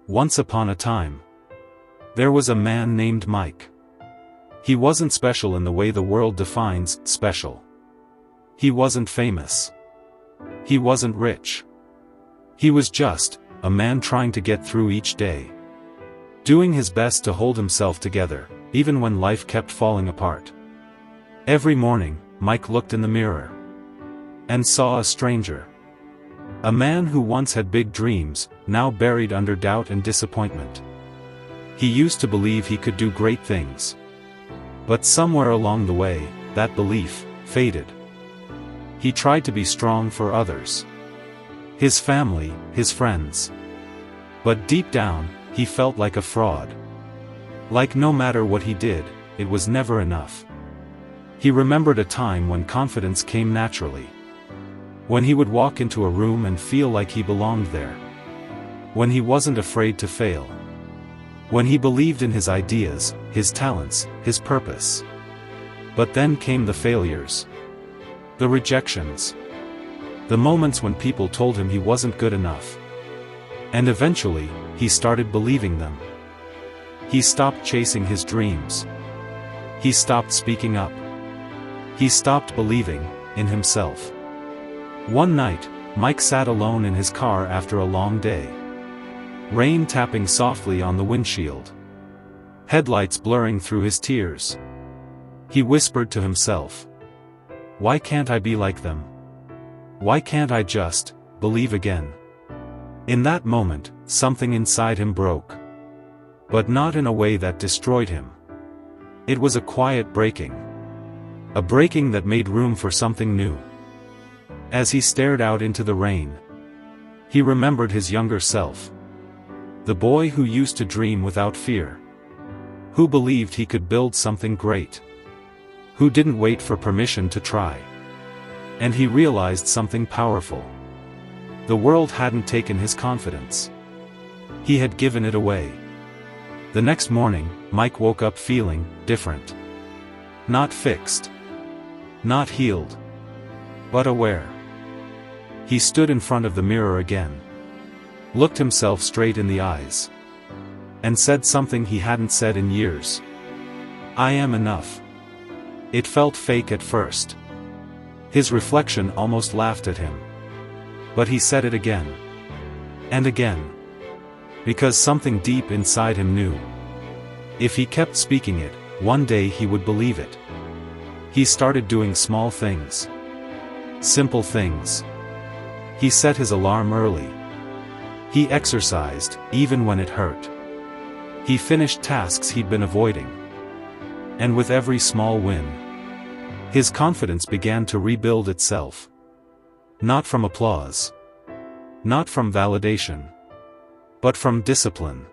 Once upon a time, there was a man named Mike. He wasn't special in the way the world defines special. He wasn't famous. He wasn't rich. He was just a man trying to get through each day, doing his best to hold himself together, even when life kept falling apart. Every morning, Mike looked in the mirror and saw a stranger. A man who once had big dreams, now buried under doubt and disappointment. He used to believe he could do great things. But somewhere along the way, that belief faded. He tried to be strong for others, his family, his friends. But deep down, he felt like a fraud. Like no matter what he did, it was never enough. He remembered a time when confidence came naturally. When he would walk into a room and feel like he belonged there. When he wasn't afraid to fail. When he believed in his ideas, his talents, his purpose. But then came the failures. The rejections. The moments when people told him he wasn't good enough. And eventually, he started believing them. He stopped chasing his dreams. He stopped speaking up. He stopped believing in himself. One night, Mike sat alone in his car after a long day. Rain tapping softly on the windshield. Headlights blurring through his tears. He whispered to himself, "Why can't I be like them? Why can't I just believe again?" In that moment, something inside him broke. But not in a way that destroyed him. It was a quiet breaking. A breaking that made room for something new. As he stared out into the rain, he remembered his younger self. The boy who used to dream without fear. Who believed he could build something great. Who didn't wait for permission to try. And he realized something powerful. The world hadn't taken his confidence. He had given it away. The next morning, Mike woke up feeling different. Not fixed. Not healed. But aware. He stood in front of the mirror again. Looked himself straight in the eyes. And said something he hadn't said in years. "I am enough." It felt fake at first. His reflection almost laughed at him. But he said it again. And again. Because something deep inside him knew. If he kept speaking it, one day he would believe it. He started doing small things. Simple things. He set his alarm early. He exercised, even when it hurt. He finished tasks he'd been avoiding. And with every small win, his confidence began to rebuild itself. Not from applause. Not from validation. But from discipline.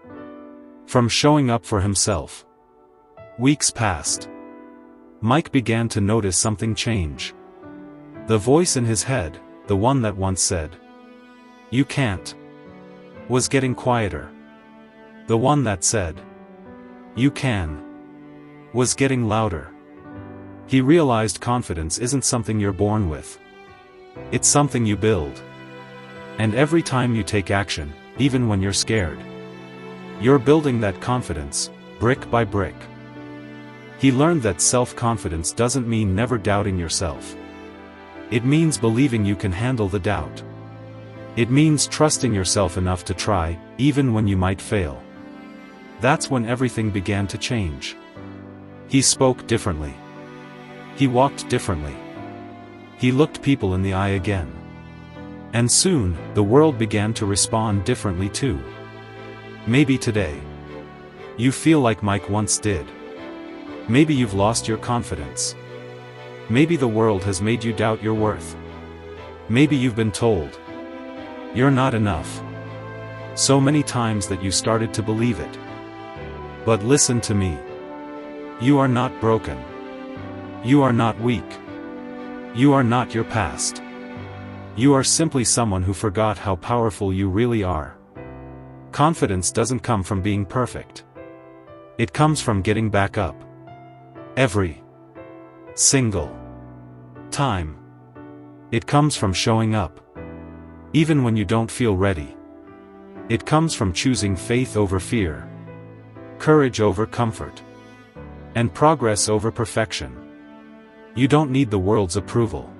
From showing up for himself. Weeks passed. Mike began to notice something change. The voice in his head, the one that once said, "You can't," was getting quieter. The one that said, "You can," was getting louder. He realized confidence isn't something you're born with. It's something you build. And every time you take action, even when you're scared, you're building that confidence, brick by brick. He learned that self-confidence doesn't mean never doubting yourself. It means believing you can handle the doubt. It means trusting yourself enough to try, even when you might fail. That's when everything began to change. He spoke differently. He walked differently. He looked people in the eye again. And soon, the world began to respond differently too. Maybe today, you feel like Mike once did. Maybe you've lost your confidence. Maybe the world has made you doubt your worth. Maybe you've been told you're not enough so many times that you started to believe it. But listen to me. You are not broken. You are not weak. You are not your past. You are simply someone who forgot how powerful you really are. Confidence doesn't come from being perfect. It comes from getting back up. Every single time. It comes from showing up. Even when you don't feel ready. It comes from choosing faith over fear, courage over comfort, and progress over perfection. You don't need the world's approval.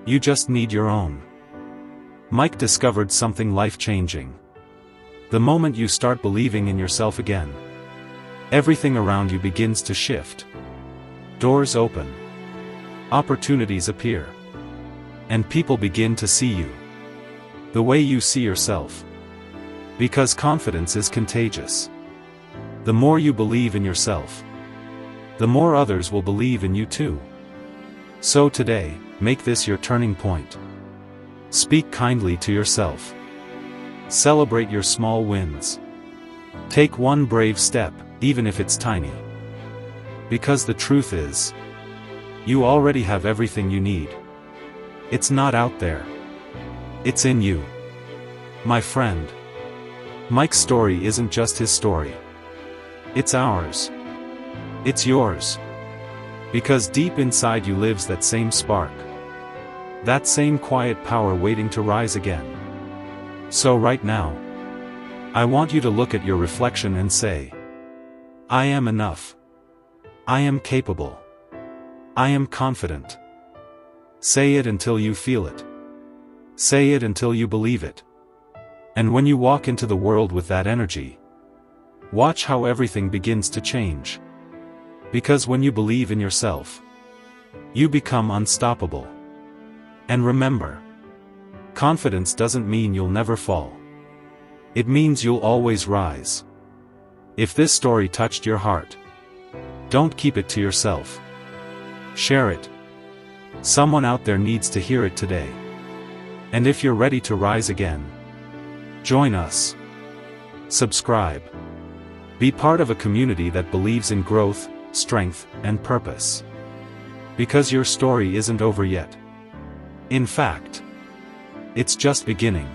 You just need your own. Mike discovered something life-changing. The moment you start believing in yourself again, everything around you begins to shift. Doors open. Opportunities appear. And people begin to see you the way you see yourself. Because confidence is contagious. The more you believe in yourself, the more others will believe in you too. So today, make this your turning point. Speak kindly to yourself. Celebrate your small wins. Take one brave step, even if it's tiny. Because the truth is, you already have everything you need. It's not out there. It's in you. My friend. Mike's story isn't just his story. It's ours. It's yours. Because deep inside you lives that same spark. That same quiet power waiting to rise again. So right now, I want you to look at your reflection and say, I am enough. I am capable. I am confident. Say it until you feel it. Say it until you believe it. And when you walk into the world with that energy, watch how everything begins to change. Because when you believe in yourself, you become unstoppable. And remember, confidence doesn't mean you'll never fall. It means you'll always rise. If this story touched your heart, don't keep it to yourself. Share it. Someone out there needs to hear it today. And if you're ready to rise again, join us. Subscribe. Be part of a community that believes in growth, strength, and purpose. Because your story isn't over yet. In fact, it's just beginning.